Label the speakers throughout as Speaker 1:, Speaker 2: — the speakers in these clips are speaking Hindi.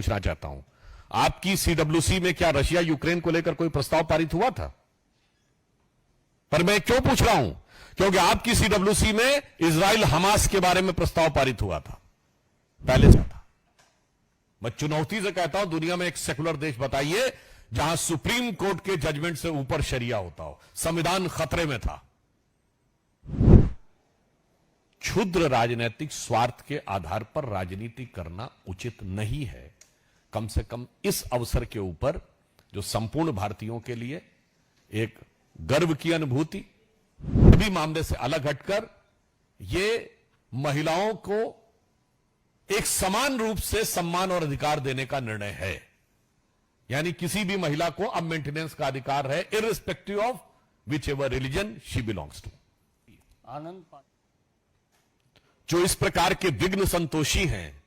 Speaker 1: पूछना चाहता हूं, आपकी सीडब्ल्यूसी में क्या रशिया यूक्रेन को लेकर कोई प्रस्ताव पारित हुआ था? पर मैं क्यों पूछ रहा हूं? क्योंकि आपकी सीडब्ल्यूसी में इजराइल हमास के बारे में प्रस्ताव पारित हुआ था, पहले से था। मैं चुनौती से कहता हूं, दुनिया में एक सेकुलर देश बताइए जहां सुप्रीम कोर्ट के जजमेंट से ऊपर शरिया होता हो, संविधान खतरे में था। क्षुद्र राजनीतिक स्वार्थ के आधार पर राजनीति करना उचित नहीं है। कम से कम इस अवसर के ऊपर जो संपूर्ण भारतीयों के लिए एक गर्व की अनुभूति, सभी मामले से अलग हटकर ये महिलाओं को एक समान रूप से सम्मान और अधिकार देने का निर्णय है। यानी किसी भी महिला को अब मेंटेनेंस का अधिकार है, irrespective of which ever religion she belongs to.
Speaker 2: आनंद
Speaker 1: जो इस प्रकार के विघ्न संतोषी हैं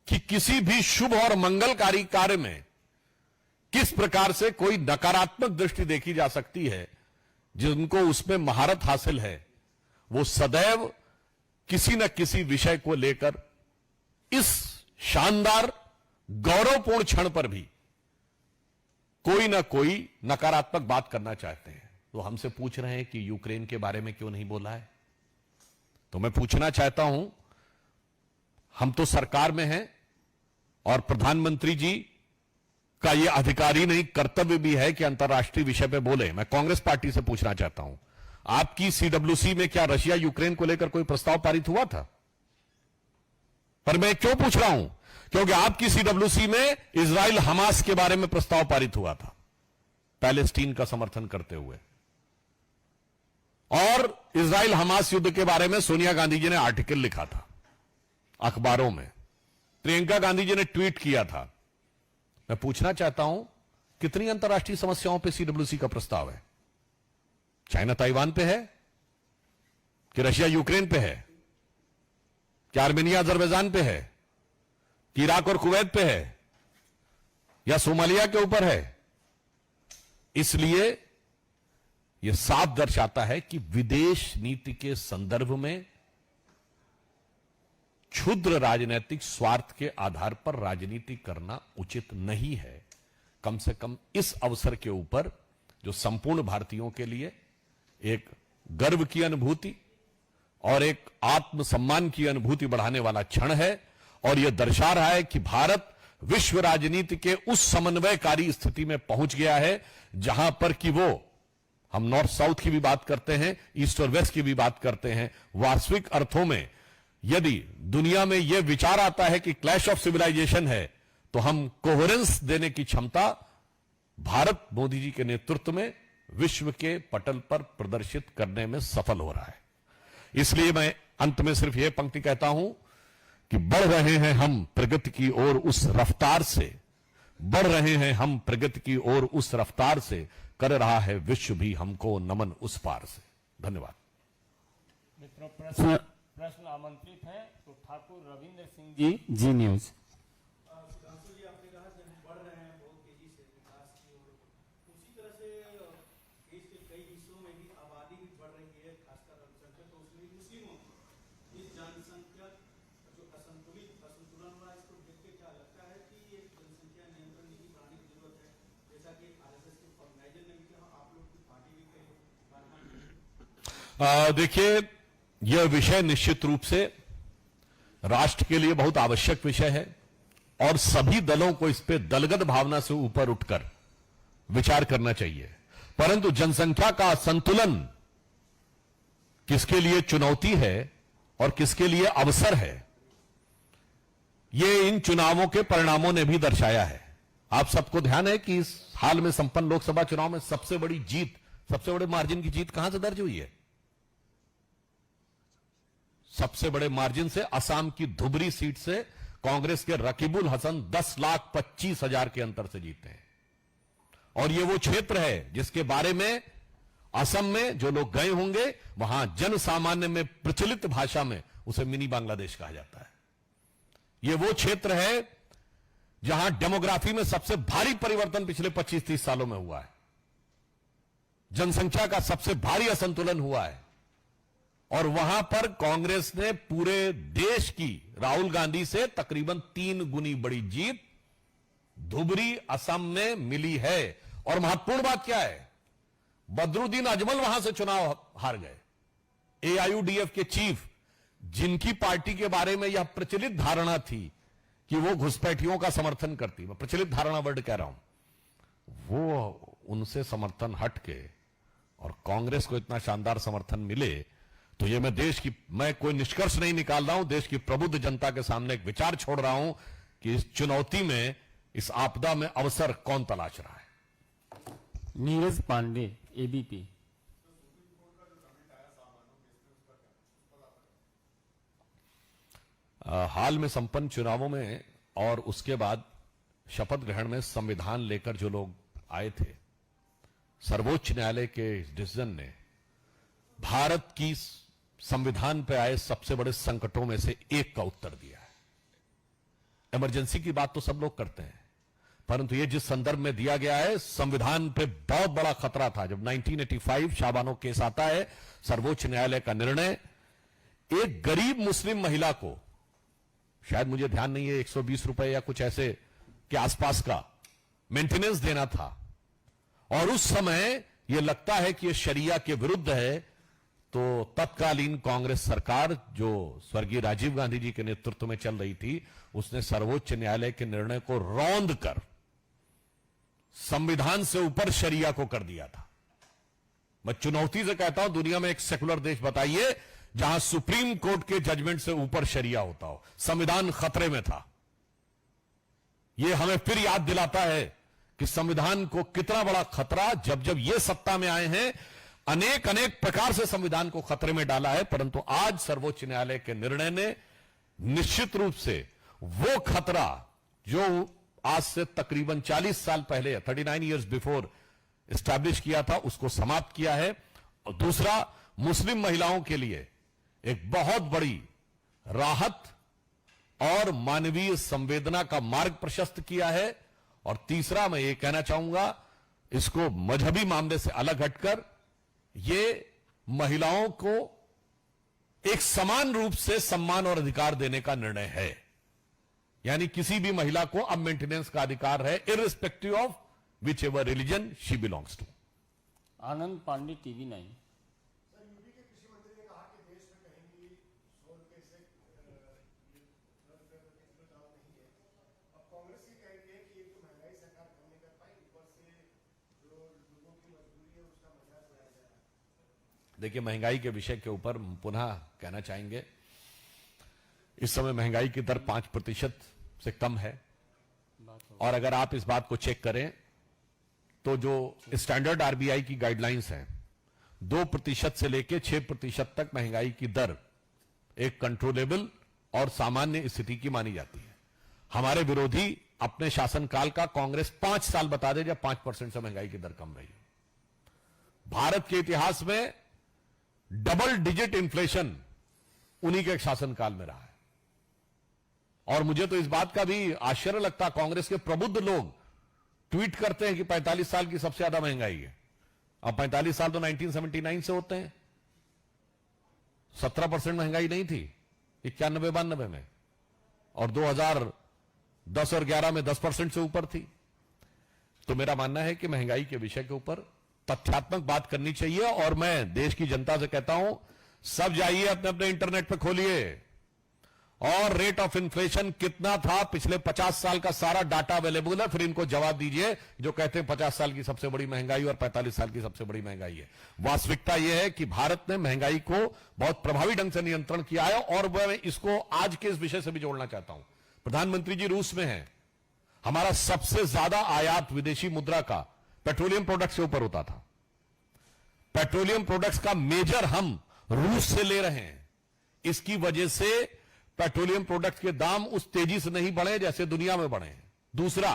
Speaker 1: कि किसी भी शुभ और मंगलकारी कार्य में किस प्रकार से कोई नकारात्मक दृष्टि देखी जा सकती है, जिनको उसमें महारत हासिल है, वो सदैव किसी न किसी विषय को लेकर इस शानदार गौरवपूर्ण क्षण पर भी कोई ना कोई नकारात्मक बात करना चाहते हैं। तो हमसे पूछ रहे हैं कि यूक्रेन के बारे में क्यों नहीं बोला है। तो मैं पूछना चाहता हूं, हम तो सरकार में हैं और प्रधानमंत्री जी का यह अधिकार ही नहीं, कर्तव्य भी है कि अंतर्राष्ट्रीय विषय पे बोले। मैं कांग्रेस पार्टी से पूछना चाहता हूं, आपकी सीडब्ल्यूसी में क्या रशिया यूक्रेन को लेकर कोई प्रस्ताव पारित हुआ था? पर मैं क्यों पूछ रहा हूं? क्योंकि आपकी सीडब्ल्यूसी में इजराइल हमास के बारे में प्रस्ताव पारित हुआ था, पैलेस्टीन का समर्थन करते हुए। और इजराइल हमास युद्ध के बारे में सोनिया गांधी जी ने आर्टिकल लिखा था अखबारों में, प्रियंका गांधी जी ने ट्वीट किया था। मैं पूछना चाहता हूं, कितनी अंतर्राष्ट्रीय समस्याओं पे सीडब्ल्यूसी का प्रस्ताव है? चाइना ताइवान पे है कि रशिया यूक्रेन पे है? क्या आर्मेनिया अजरबैजान पे है कि इराक और कुवैत पे है या सोमालिया के ऊपर है? इसलिए यह साफ दर्शाता है कि विदेश नीति के संदर्भ में क्षुद्र राजनीतिक स्वार्थ के आधार पर राजनीति करना उचित नहीं है। कम से कम इस अवसर के ऊपर जो संपूर्ण भारतीयों के लिए एक गर्व की अनुभूति और एक आत्मसम्मान की अनुभूति बढ़ाने वाला क्षण है। और यह दर्शा रहा है कि भारत विश्व राजनीति के उस समन्वयकारी स्थिति में पहुंच गया है जहां पर कि वो, हम नॉर्थ साउथ की भी बात करते हैं, ईस्ट और वेस्ट की भी बात करते हैं, वास्तविक अर्थों में यदि दुनिया में यह विचार आता है कि क्लैश ऑफ सिविलाइजेशन है, तो हम कोहेरेंस देने की क्षमता भारत मोदी जी के नेतृत्व में विश्व के पटल पर प्रदर्शित करने में सफल हो रहा है। इसलिए मैं अंत में सिर्फ यह पंक्ति कहता हूं कि बढ़ रहे हैं हम प्रगति की ओर उस रफ्तार से, बढ़ रहे हैं हम प्रगति की ओर उस रफ्तार से, कर रहा है विश्व भी हमको नमन उस पार से। धन्यवाद।
Speaker 2: मित्रों, प्रश्न आमंत्रित है तो ठाकुर रविंद्र सिंह जी, जी न्यूज।
Speaker 3: सुधांशु जी, आपने कहा कि हम बढ़ रहे हैं बहुत तेजी से विकास की ओर, उसी तरह से देश के कई हिस्सों में भी आबादी भी बढ़ रही है, खासकर अल्पसंख्यक और उसमें मुस्लिमों की इस जनसंख्या जो असंतुलन हुआ, इसको देख के क्या लगता है कि ये जनसंख्या नियंत्रण नीति बनाने की जरूरत है, जैसा कि आरएसएस के ऑर्गेनाइजर ने भी कहा, आप लोग की पार्टी भी कही।
Speaker 1: देखिए, यह विषय निश्चित रूप से राष्ट्र के लिए बहुत आवश्यक विषय है और सभी दलों को इस पे दलगत भावना से ऊपर उठकर विचार करना चाहिए। परंतु जनसंख्या का संतुलन किसके लिए चुनौती है और किसके लिए अवसर है, यह इन चुनावों के परिणामों ने भी दर्शाया है। आप सबको ध्यान है कि इस हाल में संपन्न लोकसभा चुनाव में सबसे बड़ी जीत, सबसे बड़े मार्जिन की जीत कहां से दर्ज हुई है? सबसे बड़े मार्जिन से असम की धुबरी सीट से कांग्रेस के रकीबुल हसन 10,25,000 के अंतर से जीते हैं। और यह वो क्षेत्र है जिसके बारे में असम में जो लोग गए होंगे, वहां जन सामान्य में प्रचलित भाषा में उसे मिनी बांग्लादेश कहा जाता है। यह वो क्षेत्र है जहां डेमोग्राफी में सबसे भारी परिवर्तन पिछले 25-30 सालों में हुआ है। जनसंख्या का सबसे भारी असंतुलन हुआ है और वहां पर कांग्रेस ने पूरे देश की राहुल गांधी से तकरीबन 3 गुनी बड़ी जीत धुबरी असम में मिली है। और महत्वपूर्ण बात क्या है, बदरुद्दीन अजमल वहां से चुनाव हार गए। एआईयूडीएफ के चीफ, जिनकी पार्टी के बारे में यह प्रचलित धारणा थी कि वो घुसपैठियों का समर्थन करती, मैं प्रचलित धारणा वर्ड कह रहा हूं, वो उनसे समर्थन हट के और कांग्रेस को इतना शानदार समर्थन मिले, तो ये मैं कोई निष्कर्ष नहीं निकाल रहा हूं, देश की प्रबुद्ध जनता के सामने एक विचार छोड़ रहा हूं कि इस चुनौती में, इस आपदा में अवसर कौन तलाश रहा है।
Speaker 2: नीरज पांडे, एबीपी।
Speaker 1: हाल में संपन्न चुनावों में और उसके बाद शपथ ग्रहण में संविधान लेकर जो लोग आए थे, सर्वोच्च न्यायालय के डिसीजन ने भारत की संविधान पर आए सबसे बड़े संकटों में से एक का उत्तर दिया है। इमरजेंसी की बात तो सब लोग करते हैं, परंतु यह जिस संदर्भ में दिया गया है, संविधान पे बहुत बड़ा खतरा था। जब 1985 शाबानो केस आता है, सर्वोच्च न्यायालय का निर्णय एक गरीब मुस्लिम महिला को, शायद मुझे ध्यान नहीं है, 120 रुपए या कुछ ऐसे के आसपास का मेंटेनेंस देना था, और उस समय यह लगता है कि यह शरिया के विरुद्ध है, तो तत्कालीन कांग्रेस सरकार, जो स्वर्गीय राजीव गांधी जी के नेतृत्व में चल रही थी, उसने सर्वोच्च न्यायालय के निर्णय को रौंद कर संविधान से ऊपर शरिया को कर दिया था। मैं चुनौती से कहता हूं, दुनिया में एक सेकुलर देश बताइए जहां सुप्रीम कोर्ट के जजमेंट से ऊपर शरिया होता हो। संविधान खतरे में था। यह हमें फिर याद दिलाता है कि संविधान को कितना बड़ा खतरा, जब ये सत्ता में आए हैं, अनेक प्रकार से संविधान को खतरे में डाला है, परंतु आज सर्वोच्च न्यायालय के निर्णय ने निश्चित रूप से वो खतरा जो आज से तकरीबन 40 साल पहले, 39 इयर्स बिफोर एस्टैब्लिश किया था, उसको समाप्त किया है। और दूसरा, मुस्लिम महिलाओं के लिए एक बहुत बड़ी राहत और मानवीय संवेदना का मार्ग प्रशस्त किया है। और तीसरा, मैं ये कहना चाहूंगा, इसको मजहबी मामले से अलग हटकर ये महिलाओं को एक समान रूप से सम्मान और अधिकार देने का निर्णय है। यानी किसी भी महिला को अब मेंटेनेंस का अधिकार है, irrespective of which ever religion she belongs to.
Speaker 2: Anand Pandey, TV 9।
Speaker 4: UP के कृषि मंत्री ने कहा कि देश में कहीं भी 100 रुपए से रद्द करने की कोई दावा नहीं है। अब कांग्रेस ये कह रही है कि एक तो महंगाई सरकार कम नहीं कर पाई, ऊपर से जो लोगों की मजबूरी है उसका मजाक उड़ाया जा रहा है।
Speaker 1: देखिए, महंगाई के विषय के ऊपर पुनः कहना चाहेंगे, इस समय महंगाई की दर 5% से कम है। और अगर आप इस बात को चेक करें तो जो स्टैंडर्ड आरबीआई की गाइडलाइंस हैं, 2% से लेकर 6% तक महंगाई की दर एक कंट्रोलेबल और सामान्य स्थिति की मानी जाती है। हमारे विरोधी अपने शासनकाल का कांग्रेस 5 साल बता दे जब 5% से महंगाई की दर कम रही। भारत के इतिहास में डबल डिजिट इन्फ्लेशन उन्हीं के शासनकाल में रहा है। और मुझे तो इस बात का भी आश्चर्य लगता, कांग्रेस के प्रबुद्ध लोग ट्वीट करते हैं कि 45 साल की सबसे ज्यादा महंगाई है। अब 45 साल तो 1979 से होते हैं। 17% महंगाई नहीं थी 91-92 में, और 2010 और 11 में 10% से ऊपर थी। तो मेरा मानना है कि महंगाई के विषय के ऊपर तथ्यात्मक बात करनी चाहिए। और मैं देश की जनता से कहता हूं, सब जाइए अपने अपने इंटरनेट पे खोलिए और रेट ऑफ इन्फ्लेशन कितना था पिछले 50 साल का सारा डाटा अवेलेबल है। फिर इनको जवाब दीजिए जो कहते हैं 50 साल की सबसे बड़ी महंगाई और 45 साल की सबसे बड़ी महंगाई है। वास्तविकता यह है कि भारत ने महंगाई को बहुत प्रभावी ढंग से नियंत्रण किया है। और मैं इसको आज के इस विषय से भी जोड़ना चाहता हूं। प्रधानमंत्री जी रूस में हैं। हमारा सबसे ज्यादा आयात विदेशी मुद्रा का पेट्रोलियम प्रोडक्ट्स के ऊपर होता था। पेट्रोलियम प्रोडक्ट्स का मेजर हम रूस से ले रहे हैं। इसकी वजह से पेट्रोलियम प्रोडक्ट्स के दाम उस तेजी से नहीं बढ़े जैसे दुनिया में बढ़े हैं। दूसरा,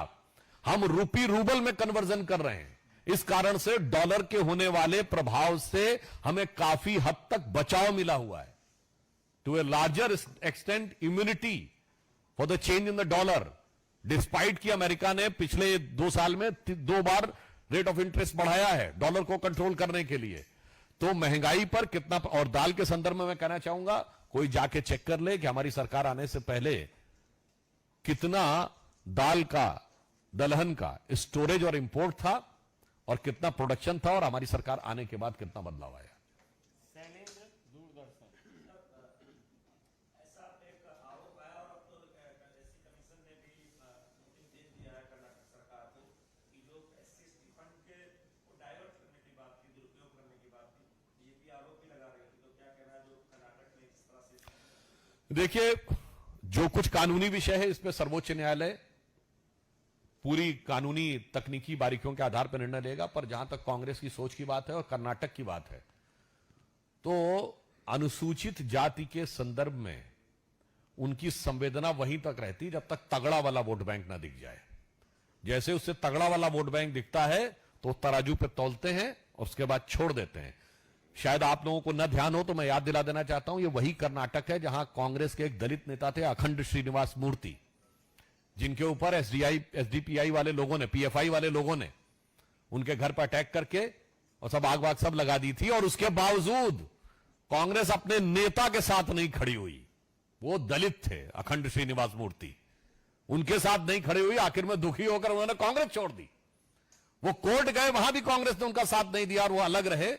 Speaker 1: हम रूपी रूबल में कन्वर्जन कर रहे हैं। इस कारण से डॉलर के होने वाले प्रभाव से हमें काफी हद तक बचाव मिला हुआ है। To a larger extent immunity for the change in the dollar, despite कि अमेरिका ने पिछले 2 साल में 2 बार रेट ऑफ इंटरेस्ट बढ़ाया है डॉलर को कंट्रोल करने के लिए। तो महंगाई पर कितना, और दाल के संदर्भ में मैं कहना चाहूंगा, कोई जाके चेक कर ले कि हमारी सरकार आने से पहले कितना दाल का दलहन का स्टोरेज और इंपोर्ट था और कितना प्रोडक्शन था और हमारी सरकार आने के बाद कितना बदलाव आया।
Speaker 2: शैलेंद्र, दूरदर्शन।
Speaker 3: ऐसा एक आरोप आया और अब तो एससी कमीशन ने भी नोटिस दे दिया है कर्नाटक सरकार को कि जो एससी फंड के को डाइवर्ट करने की बात की, दुरुपयोग करने की बात की, बीजेपी आरोप भी लगा रही थी। तो क्या कहना है जो कर्नाटक में इस तरह से?
Speaker 1: देखिए, जो कुछ कानूनी विषय है इसमें सर्वोच्च न्यायालय पूरी कानूनी तकनीकी बारीकियों के आधार पर निर्णय लेगा, पर जहां तक कांग्रेस की सोच की बात है और कर्नाटक की बात है, तो अनुसूचित जाति के संदर्भ में उनकी संवेदना वहीं तक रहती जब तक तगड़ा वाला वोट बैंक ना दिख जाए। जैसे उससे तगड़ा वाला वोट बैंक दिखता है तो तराजू पे तौलते हैं और उसके बाद छोड़ देते हैं। शायद आप लोगों को न ध्यान हो तो मैं याद दिला देना चाहता हूं, ये वही कर्नाटक है जहां कांग्रेस के एक दलित नेता थे अखंड श्रीनिवास मूर्ति, जिनके ऊपर एसडीपीआई वाले लोगों ने, पीएफआई वाले लोगों ने उनके घर पर अटैक करके और सब आग वाग सब लगा दी थी, और उसके बावजूद कांग्रेस अपने नेता के साथ नहीं खड़ी हुई। वो दलित थे अखंड श्रीनिवास मूर्ति, उनके साथ नहीं खड़ी हुई। आखिर में दुखी होकर उन्होंने कांग्रेस छोड़ दी। वो कोर्ट गए, वहां भी कांग्रेस ने उनका साथ नहीं दिया और वो अलग रहे।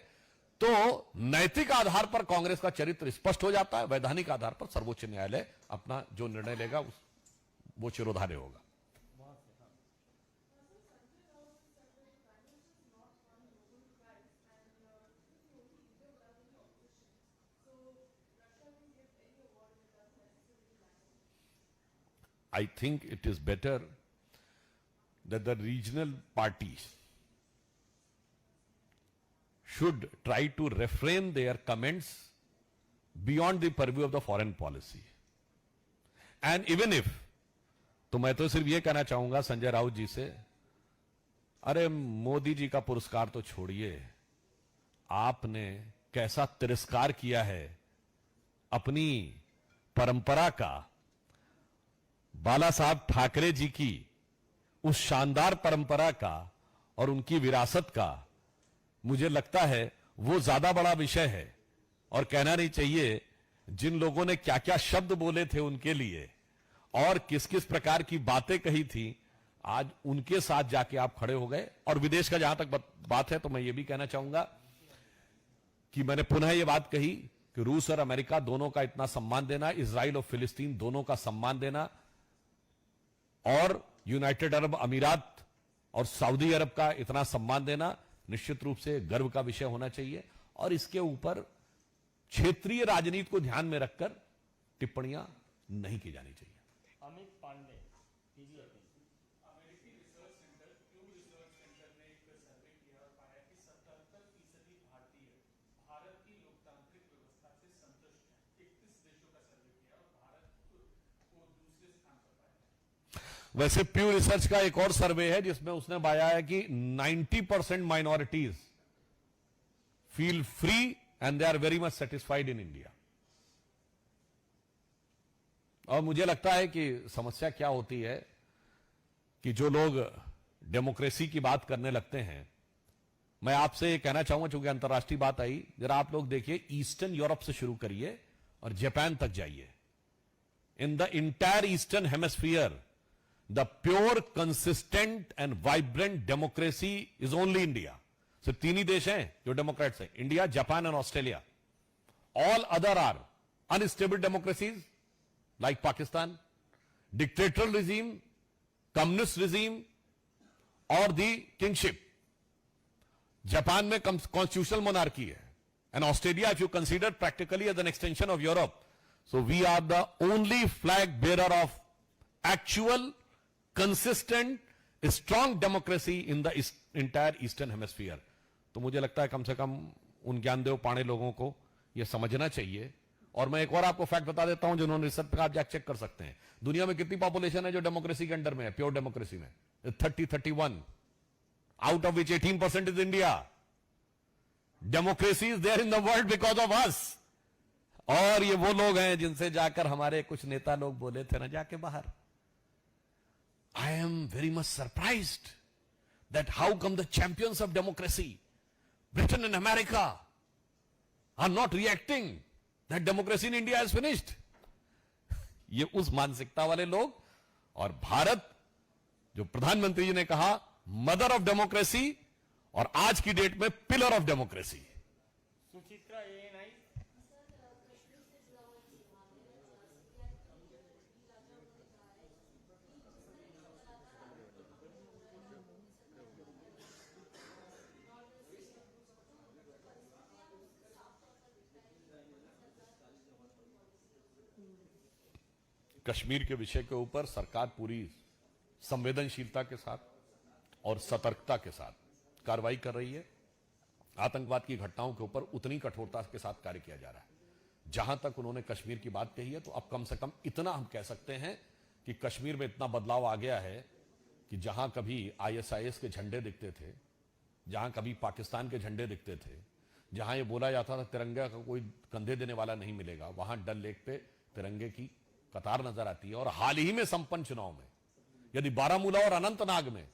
Speaker 1: तो नैतिक आधार पर कांग्रेस का चरित्र स्पष्ट हो जाता है, वैधानिक आधार पर सर्वोच्च न्यायालय अपना जो निर्णय लेगा वो चिरोधार्य होगा। I think it is better that the regional parties should try to refrain their comments beyond the purview of the foreign policy. And even if, तो मैं तो सिर्फ ये कहना चाहूंगा संजय राउत जी से, अरे मोदी जी का पुरस्कार तो छोड़िए, आपने कैसा तिरस्कार किया है अपनी परंपरा का, बाला साहब ठाकरे जी की उस शानदार परंपरा का और उनकी विरासत का। मुझे लगता है वो ज्यादा बड़ा विषय है और कहना नहीं चाहिए जिन लोगों ने क्या क्या शब्द बोले थे उनके लिए और किस किस प्रकार की बातें कही थी, आज उनके साथ जाके आप खड़े हो गए। और विदेश का जहां तक बात है तो मैं ये भी कहना चाहूंगा कि मैंने पुनः ये बात कही कि रूस और अमेरिका दोनों का इतना सम्मान देना, इजराइल और फिलिस्तीन दोनों का सम्मान देना और यूनाइटेड अरब अमीरात और सऊदी अरब का इतना सम्मान देना निश्चित रूप से गर्व का विषय होना चाहिए। और इसके ऊपर क्षेत्रीय राजनीति को ध्यान में रखकर टिप्पणियां नहीं की जानी चाहिए।
Speaker 2: अमित पांडे, टीजीएपी।
Speaker 3: अमेरिकी रिसर्च सेंटर प्यू रिसर्च सेंटर ने एक सर्वे किया और पाया कि 77% भारतीय भारत की लोकतांत्रिक व्यवस्था से संतुष्ट हैं। 31 देशों का सर्वे किया और भारत को दूसरे स्थान पर पाया।
Speaker 1: वैसे प्यू रिसर्च का एक और सर्वे है जिसमें उसने पाया है कि 90% minorities feel free and they are very much satisfied in India. और मुझे लगता है कि समस्या क्या होती है कि जो लोग डेमोक्रेसी की बात करने लगते हैं, मैं आपसे ये कहना चाहूंगा, चूंकि अंतर्राष्ट्रीय बात आई, जरा आप लोग देखिए, ईस्टर्न यूरोप से शुरू करिए और जापान तक जाइए। In the entire eastern hemisphere the pure, consistent and vibrant democracy is only India. सिर्फ तीन ही देश हैं जो डेमोक्रेट्स हैं, India, Japan and Australia. All other are unstable democracies like Pakistan, dictatorial regime, communist regime or the kingship. Japan में constitutional monarchy है, and Australia, if you consider practically as an extension of Europe, so we are the only flag bearer of actual consistent strong democracy in the entire eastern hemisphere. तो मुझे लगता है कम से कम उन ज्ञानदेव पाणे लोगों को यह समझना चाहिए। और मैं एक और आपको फैक्ट बता देता हूं जिन्होंने रिसर्च पर आप चेक कर सकते हैं, दुनिया में कितनी पॉपुलेशन है जो डेमोक्रेसी के अंडर में है, प्योर डेमोक्रेसी में 31, out of which 18% is India. Democracy is there in the world because of us. और ये वो लोग हैं जिनसे जाकर हमारे कुछ नेता लोग बोले थे ना जाके बाहर, I am very much surprised that how come the champions of democracy, Britain and America, are not reacting that democracy in India is finished. ये उस मानसिकता वाले लोग, और भारत जो प्रधानमंत्री जी ने कहा, मदर ऑफ डेमोक्रेसी और आज की डेट में pillar of democracy.
Speaker 2: Suchitra ANI।
Speaker 1: Kashmir के विषय के ऊपर सरकार पूरी संवेदनशीलता के साथ और सतर्कता के साथ कार्रवाई कर रही है। आतंकवाद की घटनाओं के ऊपर उतनी कठोरता के साथ कार्य किया जा रहा है। जहां तक उन्होंने कश्मीर की बात कही है, तो अब कम से कम इतना हम कह सकते हैं कि कश्मीर में इतना बदलाव आ गया है कि जहां कभी ISIS के झंडे दिखते थे, जहां कभी पाकिस्तान के झंडे दिखते थे, जहां ये बोला जाता था तिरंगा का कोई कंधे देने वाला नहीं मिलेगा, वहां डल लेक पे तिरंगे की कतार नजर आती है। और हाल ही में संपन्न चुनाव में यदि बारामूला और अनंतनाग में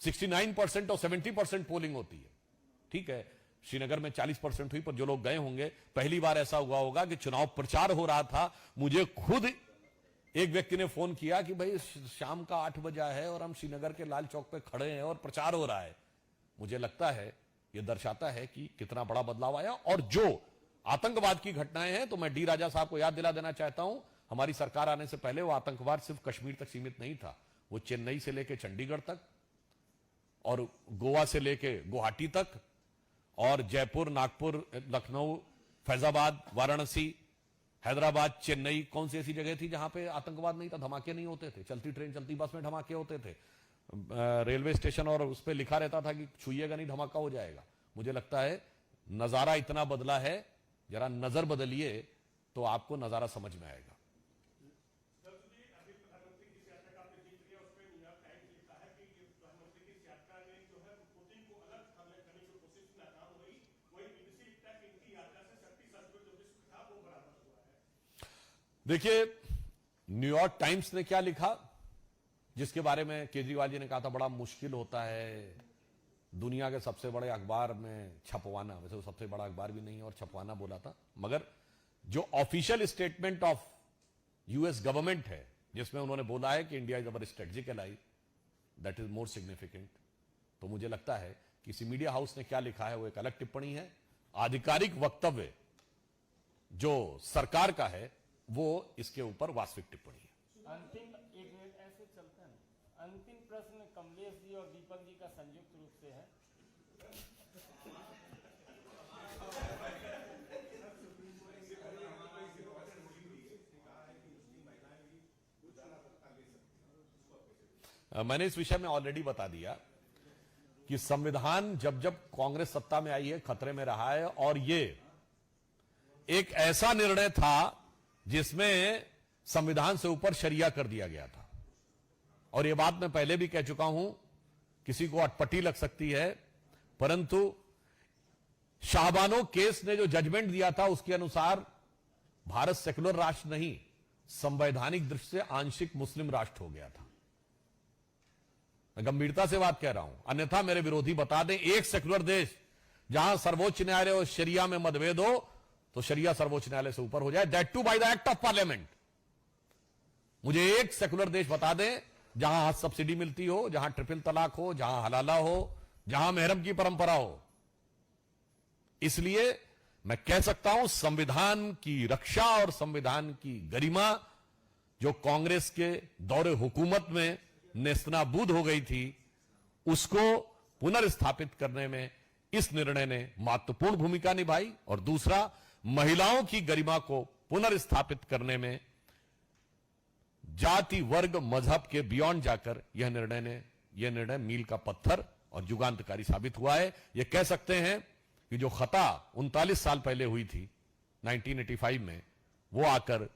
Speaker 1: 69% और 70% पोलिंग होती है, ठीक है, श्रीनगर में 40% हुई, पर जो लोग गए होंगे, पहली बार ऐसा हुआ होगा कि चुनाव प्रचार हो रहा था, मुझे खुद एक व्यक्ति ने फोन किया कि भाई शाम का 8 बजा है और हम श्रीनगर के लाल चौक पे खड़े हैं और प्रचार हो रहा है। मुझे लगता है यह दर्शाता है कि कितना बड़ा बदलाव आया। और जो आतंकवाद की घटनाएं हैं, तो मैं डी राजा साहब को याद दिला देना चाहता हूं, हमारी सरकार आने से पहले वो आतंकवाद सिर्फ कश्मीर तक सीमित नहीं था, वो चेन्नई से लेकर चंडीगढ़ तक और गोवा से लेकर गुवाहाटी तक और जयपुर, नागपुर, लखनऊ, फैजाबाद, वाराणसी, हैदराबाद, चेन्नई, कौन सी ऐसी जगह थी जहां पे आतंकवाद नहीं था, धमाके नहीं होते थे, चलती ट्रेन चलती बस में धमाके होते थे, रेलवे स्टेशन और उस पर लिखा रहता था कि छुइएगा नहीं धमाका हो जाएगा। मुझे लगता है नजारा इतना बदला है, जरा नजर बदलिए तो आपको नजारा समझ में आएगा। देखिए, न्यूयॉर्क टाइम्स ने क्या लिखा, जिसके बारे में केजरीवाल जी ने कहा था बड़ा मुश्किल होता है दुनिया के सबसे बड़े अखबार में छपवाना। वैसे वो सबसे बड़ा अखबार भी नहीं है और छपवाना बोला था, मगर जो official statement of US government है, जिसमें उन्होंने बोला है कि India is our strategic ally, that is more significant. तो मुझे लगता है किसी मीडिया हाउस ने क्या लिखा है वो एक अलग टिप्पणी है, आधिकारिक वक्तव्य जो सरकार का है वो इसके ऊपर वास्तविक टिप्पणी है।
Speaker 2: अंतिम 1 मिनट ऐसे चलते हैं। अंतिम प्रश्न कमलेश जी और दीपक जी का संयुक्त रूप से है।
Speaker 1: मैंने इस विषय में ऑलरेडी बता दिया कि संविधान जब जब कांग्रेस सत्ता में आई है खतरे में रहा है, और ये एक ऐसा निर्णय था जिसमें संविधान से ऊपर शरिया कर दिया गया था। और यह बात मैं पहले भी कह चुका हूं, किसी को अटपटी लग सकती है, परंतु शाहबानो केस ने जो जजमेंट दिया था उसके अनुसार भारत सेकुलर राष्ट्र नहीं, संवैधानिक दृष्टि से आंशिक मुस्लिम राष्ट्र हो गया था। मैं गंभीरता से बात कह रहा हूं, अन्यथा मेरे विरोधी बता दें एक सेकुलर देश जहां सर्वोच्च न्यायालय और शरिया में मतभेद हो तो शरिया सर्वोच्च न्यायालय से ऊपर हो जाए, that too by the act of parliament. मुझे एक सेकुलर देश बता दें जहां हज सब्सिडी मिलती हो, जहां ट्रिपल तलाक हो, जहां हलाला हो, जहां मेहरम की परंपरा हो। इसलिए मैं कह सकता हूं संविधान की रक्षा और संविधान की गरिमा जो कांग्रेस के दौरे हुकूमत में नेस्तनाबूद हो गई थी, उसको पुनर्स्थापित करने में इस निर्णय ने महत्वपूर्ण भूमिका निभाई। और दूसरा, महिलाओं की गरिमा को पुनर्स्थापित करने में जाति, वर्ग, मजहब के बियॉन्ड जाकर यह निर्णय मील का पत्थर और युगांतकारी साबित हुआ है। यह कह सकते हैं कि जो खता 39 साल पहले हुई थी 1985 में, वो आकर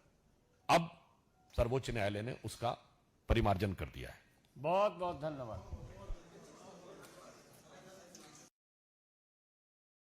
Speaker 1: अब सर्वोच्च न्यायालय ने उसका परिमार्जन कर दिया है।
Speaker 2: बहुत बहुत धन्यवाद।